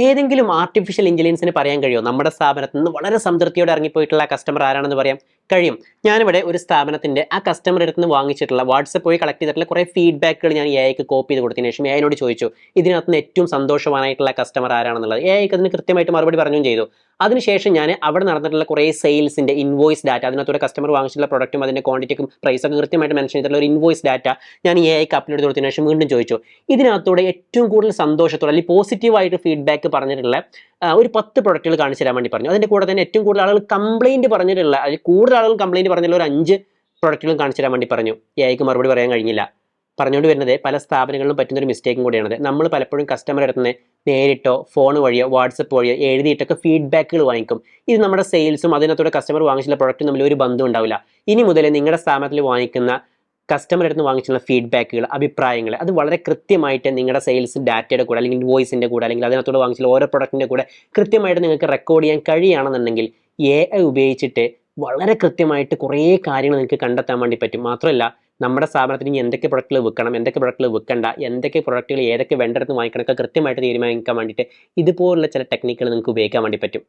ഏതെങ്കിലും ആർട്ടിഫിഷ്യൽ ഇന്റലിജൻസിന് പറയാൻ കഴിയുമോ നമ്മുടെ സ്ഥാപനത്തിൽ നിന്ന് വളരെ സംതൃപ്തിയോടെ ഇറങ്ങിപ്പോയിട്ടുള്ള കസ്റ്റമർ ആരാണെന്ന് പറയാം? കഴിയും. ഞാനിവിടെ ഒരു സ്ഥാപനത്തിന്റെ ആ കസ്റ്റമർ അടുത്ത് നിന്ന് വാങ്ങിച്ചിട്ടുള്ള വാട്സപ്പ് വഴി കളക്ട് ചെയ്തിട്ടുള്ള കുറേ ഫീഡ്ബാക്കുകൾ ഞാൻ എഐക്ക് കോപ്പി ചെയ്ത് കൊടുത്തതിന് ശേഷം എഐനോട് ചോദിച്ചു ഇതിനകത്ത് നിന്ന് ഏറ്റവും സന്തോഷവാനായിട്ടുള്ള കസ്റ്റമർ ആരാണെന്നുള്ളത്. എഐക്ക് അതിന് കൃത്യമായിട്ട് മറുപടി പറഞ്ഞും ചെയ്തു. അതിനുശേഷം ഞാൻ അവിടെ നടന്നിട്ടുള്ള കുറേ സെയിൽസിന്റെ ഇൻവോയ്സ് ഡാറ്റ, അതിനകത്തൂടെ കസ്റ്റമർ വാങ്ങിച്ചിട്ടുള്ള പ്രൊഡക്റ്റും അതിന്റെ ക്വാണ്ടിറ്റിക്കും പ്രൈസൊക്കെ കൃത്യമായിട്ട് മെൻഷൻ ചെയ്തിട്ടുള്ള ഒരു ഇൻവോയ്സ് ഡാറ്റ ഞാൻ എഐക്ക് അപ്ലോഡ് ചെയ്ത് കൊടുത്തതിന് ശേഷം വീണ്ടും ചോദിച്ചു ഇതിനകത്തൂടെ ഏറ്റവും കൂടുതൽ സന്തോഷത്തോടെ അല്ലെങ്കിൽ പോസിറ്റീവായിട്ട് ഫീഡ്ബാക്ക് പറഞ്ഞിട്ടുള്ള ഒരു 10 പ്രൊഡക്റ്റുകൾ കാണിച്ചു തരാൻ വേണ്ടി പറഞ്ഞു. അതിന്റെ കൂടെ തന്നെ ഏറ്റവും കൂടുതൽ ആളുകൾ കംപ്ലൈന്റ് പറഞ്ഞിട്ടുള്ള, അല്ലെങ്കിൽ കൂടുതൽ ആളുകൾ കംപ്ലൈന്റ് പറഞ്ഞിട്ടുള്ള ഒരു 5 പ്രൊഡക്റ്റുകളും കാണിച്ചു തരാൻ വേണ്ടി പറഞ്ഞു. എഐക്ക് മറുപടി പറയാൻ കഴിഞ്ഞില്ല. പറഞ്ഞുകൊണ്ട് വരുന്നത് പല സ്ഥാപനങ്ങളിലും പറ്റുന്ന ഒരു മിസ്റ്റേക്കും കൂടിയാണത്. നമ്മൾ പലപ്പോഴും കസ്റ്റമർ അടുത്ത് നിന്ന് നേരിട്ടോ ഫോൺ വഴിയോ വാട്സപ്പ് വഴിയോ എഴുതിയിട്ടൊക്കെ ഫീഡ്ബാക്കുകൾ വാങ്ങിക്കും. ഇത് നമ്മുടെ സെയിൽസും അതിനകത്തൂടെ കസ്റ്റമർ വാങ്ങിച്ചുള്ള പ്രൊഡക്റ്റും തമ്മിൽ ഒരു ബന്ധം ഉണ്ടാവില്ല. ഇനി മുതൽ നിങ്ങളുടെ സ്ഥാപനത്തിൽ വാങ്ങിക്കുന്ന കസ്റ്റമർ അടുത്ത് വാങ്ങിച്ചുള്ള ഫീഡ്ബാക്കുകൾ, അഭിപ്രായങ്ങൾ അത് വളരെ കൃത്യമായിട്ട് നിങ്ങളുടെ സെയിൽസ് ഡാറ്റയുടെ കൂടെ അല്ലെങ്കിൽ ഇൻവോയ്സിൻ്റെ കൂടെ അല്ലെങ്കിൽ അതിനകത്തോടെ വാങ്ങിച്ചുള്ള ഓരോ പ്രൊഡക്റ്റിൻ്റെ കൂടെ കൃത്യമായിട്ട് നിങ്ങൾക്ക് റെക്കോർഡ് ചെയ്യാൻ കഴിയുകയാണെന്നുണ്ടെങ്കിൽ എഐ ഉപയോഗിച്ചിട്ട് വളരെ കൃത്യമായിട്ട് കുറേ കാര്യങ്ങൾ നിങ്ങൾക്ക് കണ്ടെത്താൻ വേണ്ടി പറ്റും. മാത്രമല്ല നമ്മുടെ സ്ഥാപനത്തിന് ഇനി എന്തൊക്കെ പ്രൊഡക്റ്റുകൾ വിൽക്കണം, എന്തൊക്കെ പ്രൊഡക്റ്റുകൾ വിൽക്കണ്ട, എന്തൊക്കെ പ്രൊഡക്റ്റുകൾ ഏതൊക്കെ വെണ്ടർ അടുത്ത് വാങ്ങിക്കണമൊക്കെ കൃത്യമായിട്ട് തീരുമാനിക്കാൻ വേണ്ടിയിട്ട് ഇതുപോലുള്ള ചില ടെക്നിക്കുകൾ നിങ്ങൾക്ക് ഉപയോഗിക്കാൻ വേണ്ടി പറ്റും.